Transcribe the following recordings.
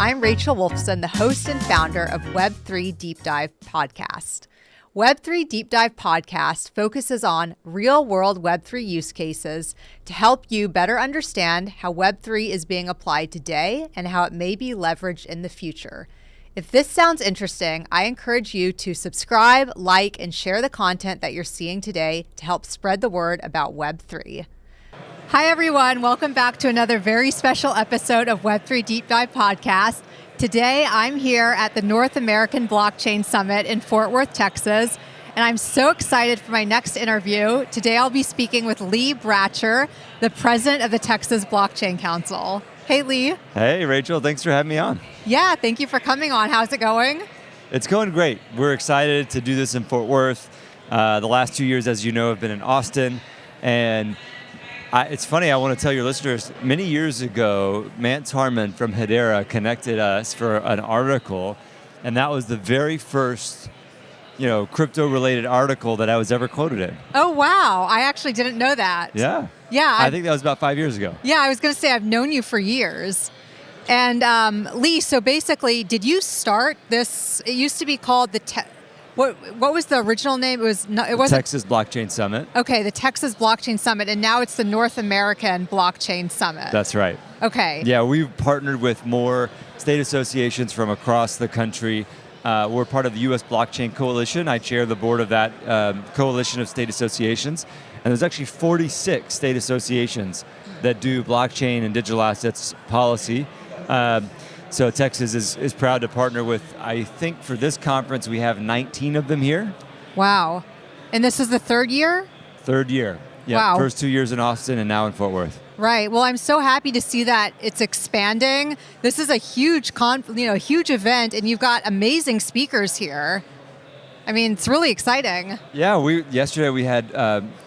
I'm Rachel Wolfson, the host and founder of Web3 Deep Dive Podcast. Web3 Deep Dive Podcast focuses on real-world Web3 use cases to help you better understand how Web3 is being applied today and how it may be leveraged in the future. If this sounds interesting, I encourage you to subscribe, like, and share the content that you're seeing today to help spread the word about Web3. Hi, everyone. Welcome back to another very special episode of Web3 Deep Dive Podcast. Today, I'm here at the North American Blockchain Summit in Fort Worth, Texas, and I'm so excited for my next interview. Today, I'll be speaking with Lee Bratcher, the president of the Texas Blockchain Council. Hey, Lee. Hey, Rachel. Thanks for having me on. Yeah, thank you for coming on. How's it going? It's going great. We're excited to do this in Fort Worth. The last 2 years, as you know, have been in Austin, and it's funny, I want to tell your listeners, many years ago, Mance Harmon from Hedera connected us for an article, and that was the very first, crypto-related article that I was ever quoted in. Oh, wow. I actually didn't know that. Yeah. Yeah. I think that was about 5 years ago. Yeah, I was going to say, I've known you for years. And Lee, so basically, did you start this? It used to be called what was the original name? It was Texas Blockchain Summit. Okay, the Texas Blockchain Summit, and now it's the North American Blockchain Summit. That's right. Okay. Yeah, we've partnered with more state associations from across the country. We're part of the U.S. Blockchain Coalition. I chair the board of that coalition of state associations. And there's actually 46 state associations that do blockchain and digital assets policy. So Texas is proud to partner with, I think for this conference, we have 19 of them here. Wow. And this is the third year? Third year. Yeah. Wow. First 2 years in Austin and now in Fort Worth. Right. Well, I'm so happy to see that it's expanding. This is a huge huge event, and you've got amazing speakers here. I mean, it's really exciting. Yeah, yesterday we had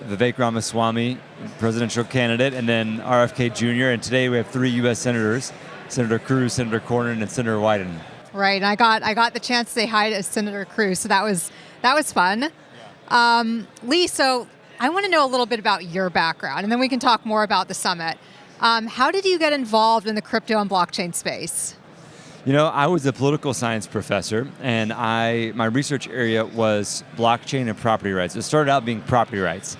Vivek Ramaswamy, presidential candidate, and then RFK Jr., and today we have 3 U.S. senators, Senator Cruz, Senator Cornyn, and Senator Wyden. Right, and I got the chance to say hi to Senator Cruz, so that was fun. Lee, so I want to know a little bit about your background, and then we can talk more about the summit. How did you get involved in the crypto and blockchain space? I was a political science professor, and my research area was blockchain and property rights. It started out being property rights.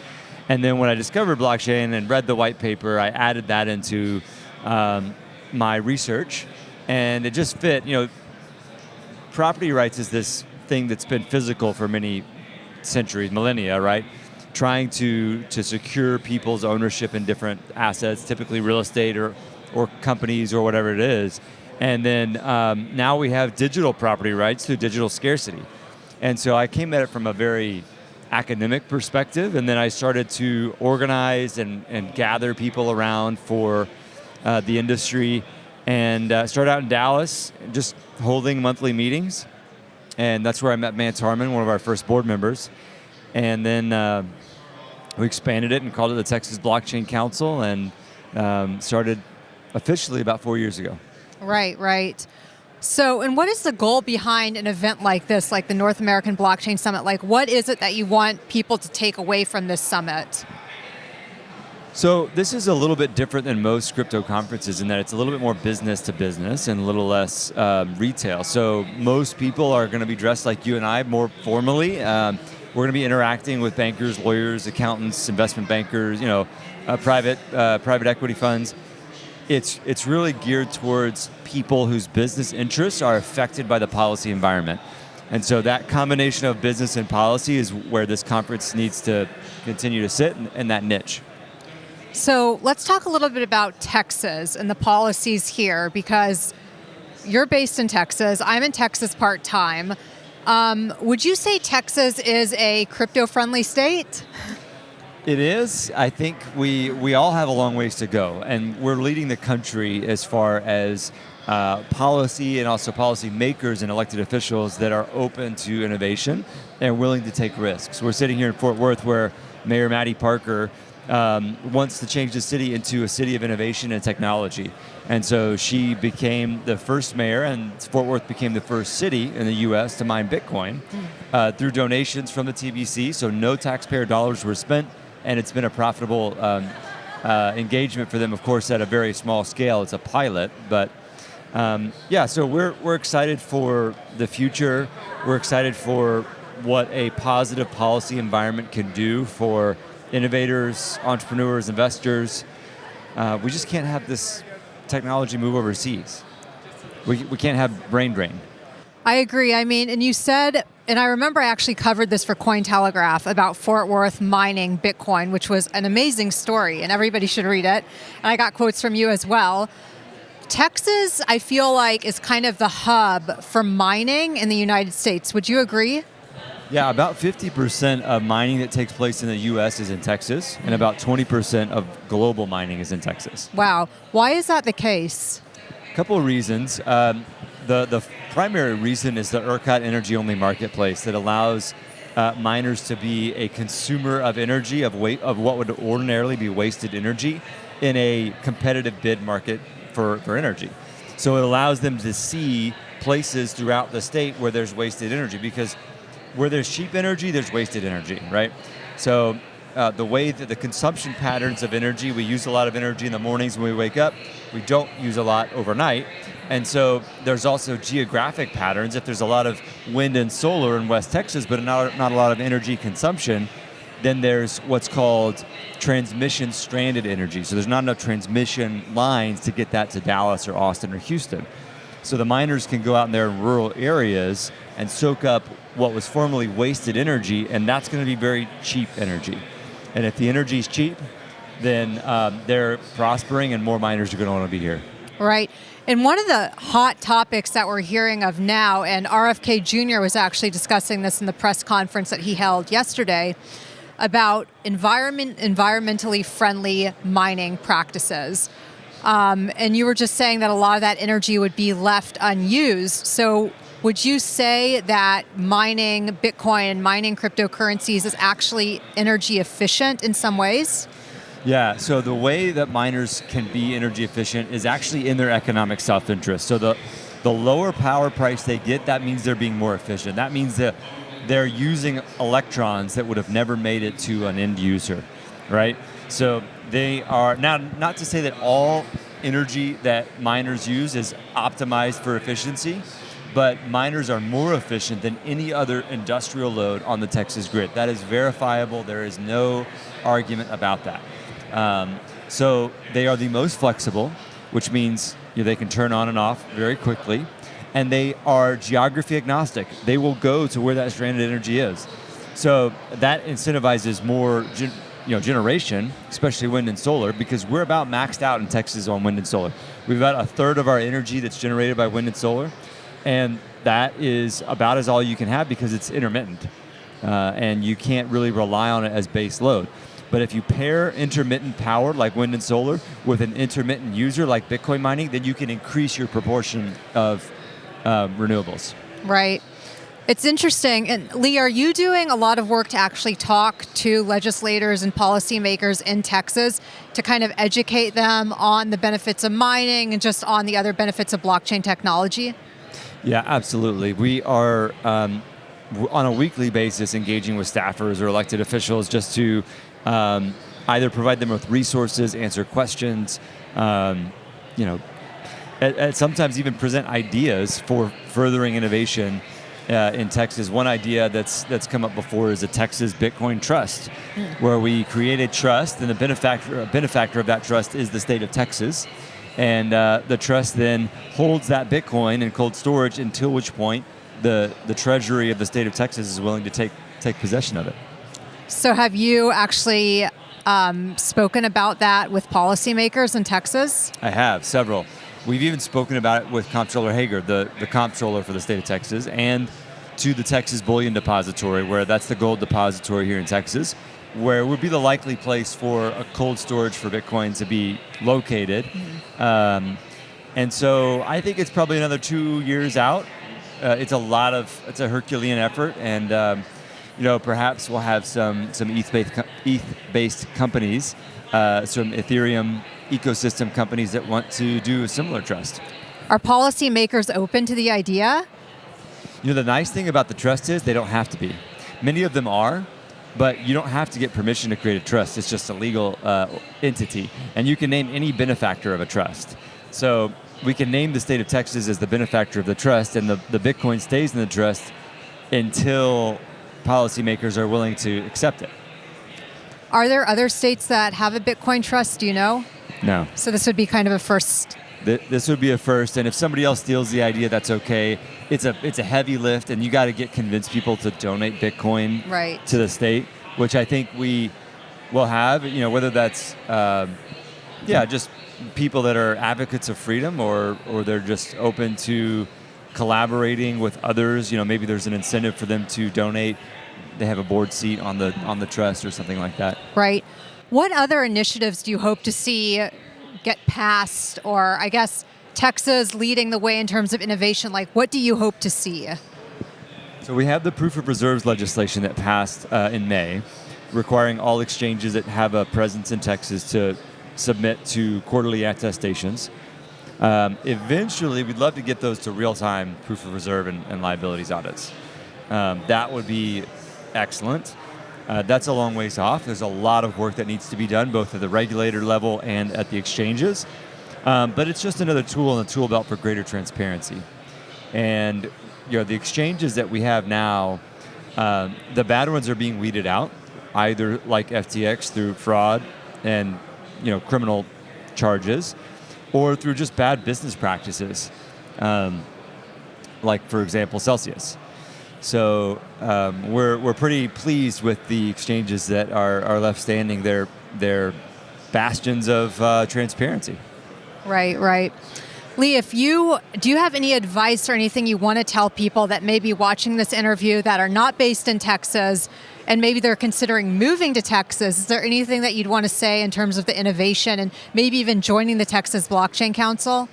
And then when I discovered blockchain and read the white paper, I added that into my research, and it just fit. Property rights is this thing that's been physical for many centuries, millennia, right? Trying to secure people's ownership in different assets, typically real estate or companies or whatever it is. And then now we have digital property rights through digital scarcity. And so I came at it from a very academic perspective, and then I started to organize and gather people around for the industry, and started out in Dallas, just holding monthly meetings. And that's where I met Mance Harmon, one of our first board members. And then we expanded it and called it the Texas Blockchain Council, and started officially about 4 years ago. Right. So, and what is the goal behind an event like this, like the North American Blockchain Summit? Like, what is it that you want people to take away from this summit? So this is a little bit different than most crypto conferences in that it's a little bit more business to business and a little less retail. So most people are going to be dressed like you and I, more formally. We're going to be interacting with bankers, lawyers, accountants, investment bankers, private equity funds. It's really geared towards people whose business interests are affected by the policy environment. And so that combination of business and policy is where this conference needs to continue to sit in that niche. So let's talk a little bit about Texas and the policies here, because you're based in Texas. I'm in Texas part-time. Would you say Texas is a crypto-friendly state? It is. I think we all have a long ways to go, and we're leading the country as far as policy and also policy makers and elected officials that are open to innovation and willing to take risks. We're sitting here in Fort Worth where Mayor Maddie Parker wants to change the city into a city of innovation and technology. And so she became the first mayor, and Fort Worth became the first city in the U.S. to mine Bitcoin through donations from the TBC. So no taxpayer dollars were spent, and it's been a profitable engagement for them, of course, at a very small scale. It's a pilot, but So we're excited for the future. We're excited for what a positive policy environment can do for innovators, entrepreneurs, investors. We just can't have this technology move overseas. We can't have brain drain. I agree. I mean, and you said, and I remember I actually covered this for Cointelegraph about Fort Worth mining Bitcoin, which was an amazing story, and everybody should read it. And I got quotes from you as well. Texas, I feel like, is kind of the hub for mining in the United States. Would you agree? Yeah, about 50% of mining that takes place in the U.S. is in Texas, and about 20% of global mining is in Texas. Wow. Why is that the case? A couple of reasons. The primary reason is the ERCOT energy-only marketplace that allows miners to be a consumer of energy, of what would ordinarily be wasted energy in a competitive bid market for energy. So it allows them to see places throughout the state where there's wasted energy, because where there's cheap energy, there's wasted energy, right? So the way that the consumption patterns of energy, we use a lot of energy in the mornings when we wake up, we don't use a lot overnight. And so there's also geographic patterns. If there's a lot of wind and solar in West Texas, but not a lot of energy consumption, then there's what's called transmission stranded energy. So there's not enough transmission lines to get that to Dallas or Austin or Houston. So the miners can go out in their rural areas and soak up what was formerly wasted energy, and that's going to be very cheap energy. And if the energy is cheap, then they're prospering and more miners are going to want to be here. Right. And one of the hot topics that we're hearing of now, and RFK Jr. was actually discussing this in the press conference that he held yesterday, about environmentally friendly mining practices. And you were just saying that a lot of that energy would be left unused. So would you say that mining Bitcoin and mining cryptocurrencies is actually energy efficient in some ways? Yeah, so the way that miners can be energy efficient is actually in their economic self-interest. So the lower power price they get, that means they're being more efficient. That means that they're using electrons that would have never made it to an end user, right? So they are, now not to say that all energy that miners use is optimized for efficiency, but miners are more efficient than any other industrial load on the Texas grid. That is verifiable. There is no argument about that. So they are the most flexible, which means they can turn on and off very quickly, and they are geography agnostic. They will go to where that stranded energy is. So that incentivizes more generation, especially wind and solar, because we're about maxed out in Texas on wind and solar. We've got a third of our energy that's generated by wind and solar, and that is about as all you can have because it's intermittent, and you can't really rely on it as base load. But if you pair intermittent power like wind and solar with an intermittent user like Bitcoin mining, then you can increase your proportion of renewables. Right. It's interesting. And Lee, are you doing a lot of work to actually talk to legislators and policymakers in Texas to kind of educate them on the benefits of mining and just on the other benefits of blockchain technology? Yeah, absolutely. We are on a weekly basis engaging with staffers or elected officials just to either provide them with resources, answer questions, sometimes even present ideas for furthering innovation in Texas. One idea that's come up before is a Texas Bitcoin Trust, where we create a trust, and the benefactor of that trust is the state of Texas. And the trust then holds that Bitcoin in cold storage until which point the treasury of the state of Texas is willing to take possession of it. So have you actually spoken about that with policymakers in Texas? I have, several. We've even spoken about it with Comptroller Hager, the comptroller for the state of Texas, and to the Texas Bullion Depository, where that's the gold depository here in Texas, where would be the likely place for a cold storage for Bitcoin to be located. Mm-hmm. And so I think it's probably another 2 years out. It's a Herculean effort, and perhaps we'll have some ETH-based companies, some Ethereum ecosystem companies that want to do a similar trust. Are policymakers open to the idea? The nice thing about the trust is they don't have to be. Many of them are, but you don't have to get permission to create a trust. It's just a legal entity, and you can name any benefactor of a trust. So we can name the state of Texas as the benefactor of the trust, and the Bitcoin stays in the trust until policymakers are willing to accept it. Are there other states that have a Bitcoin trust? Do you know? No. So this would be kind of a first. This would be a first, and if somebody else steals the idea, that's okay. It's a heavy lift, and you got to convince people to donate Bitcoin to the state, which I think we will have. Whether that's just people that are advocates of freedom, or they're just open to collaborating with others. Maybe there's an incentive for them to donate. They have a board seat on the trust or something like that. Right. What other initiatives do you hope to see get passed, or I guess Texas leading the way in terms of innovation? Like, what do you hope to see? So we have the proof of reserves legislation that passed in May, requiring all exchanges that have a presence in Texas to submit to quarterly attestations. Eventually, we'd love to get those to real-time proof of reserve and liabilities audits. That would be excellent. That's a long ways off. There's a lot of work that needs to be done, both at the regulator level and at the exchanges. But it's just another tool in the tool belt for greater transparency. And the exchanges that we have now, the bad ones are being weeded out, either like FTX through fraud and criminal charges, or through just bad business practices, like for example Celsius. So we're pretty pleased with the exchanges that are left standing. They're bastions of transparency. Right. Lee, do you have any advice or anything you want to tell people that may be watching this interview that are not based in Texas, and maybe they're considering moving to Texas? Is there anything that you'd want to say in terms of the innovation and maybe even joining the Texas Blockchain Council?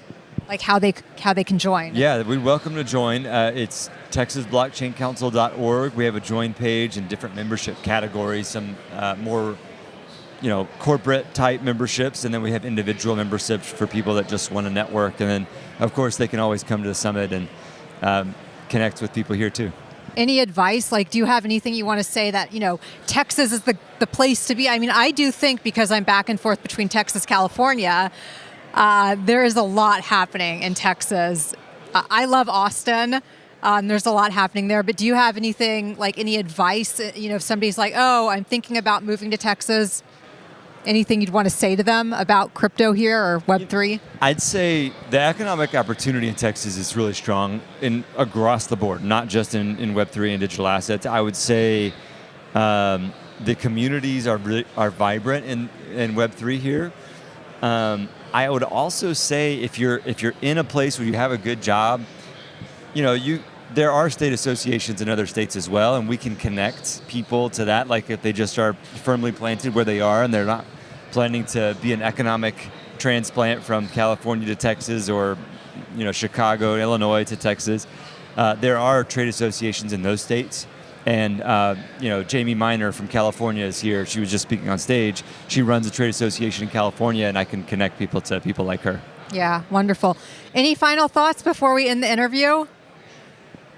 Like how they can join? Yeah, we'd welcome to join. It's texasblockchaincouncil.org. We have a join page and different membership categories, some more corporate type memberships, and then we have individual memberships for people that just want to network. And then, of course, they can always come to the summit and connect with people here too. Any advice? Like, do you have anything you want to say that, Texas is the place to be? I mean, I do think, because I'm back and forth between Texas, California, there is a lot happening in Texas. I love Austin. There's a lot happening there. But do you have anything, like any advice? If somebody's like, oh, I'm thinking about moving to Texas, anything you'd want to say to them about crypto here or Web3? I'd say the economic opportunity in Texas is really strong across the board, not just in Web3 and digital assets. I would say the communities are vibrant in Web3 here. I would also say if you're in a place where you have a good job, there are state associations in other states as well, and we can connect people to that. Like if they just are firmly planted where they are and they're not planning to be an economic transplant from California to Texas, or Chicago, Illinois to Texas, there are trade associations in those states. And Jamie Miner from California is here. She was just speaking on stage. She runs a trade association in California, and I can connect people to people like her. Yeah, wonderful. Any final thoughts before we end the interview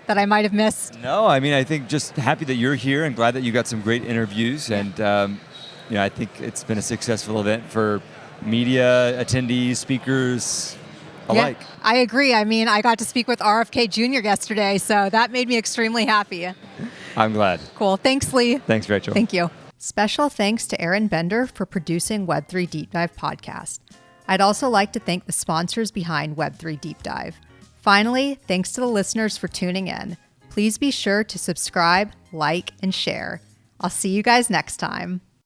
that I might have missed? No, I mean, I think just happy that you're here and glad that you got some great interviews. And I think it's been a successful event for media, attendees, speakers alike. Yeah, I agree. I mean, I got to speak with RFK Jr. yesterday, so that made me extremely happy. I'm glad. Cool. Thanks, Lee. Thanks, Rachel. Thank you. Special thanks to Aaron Bender for producing Web3 Deep Dive podcast. I'd also like to thank the sponsors behind Web3 Deep Dive. Finally, thanks to the listeners for tuning in. Please be sure to subscribe, like, and share. I'll see you guys next time.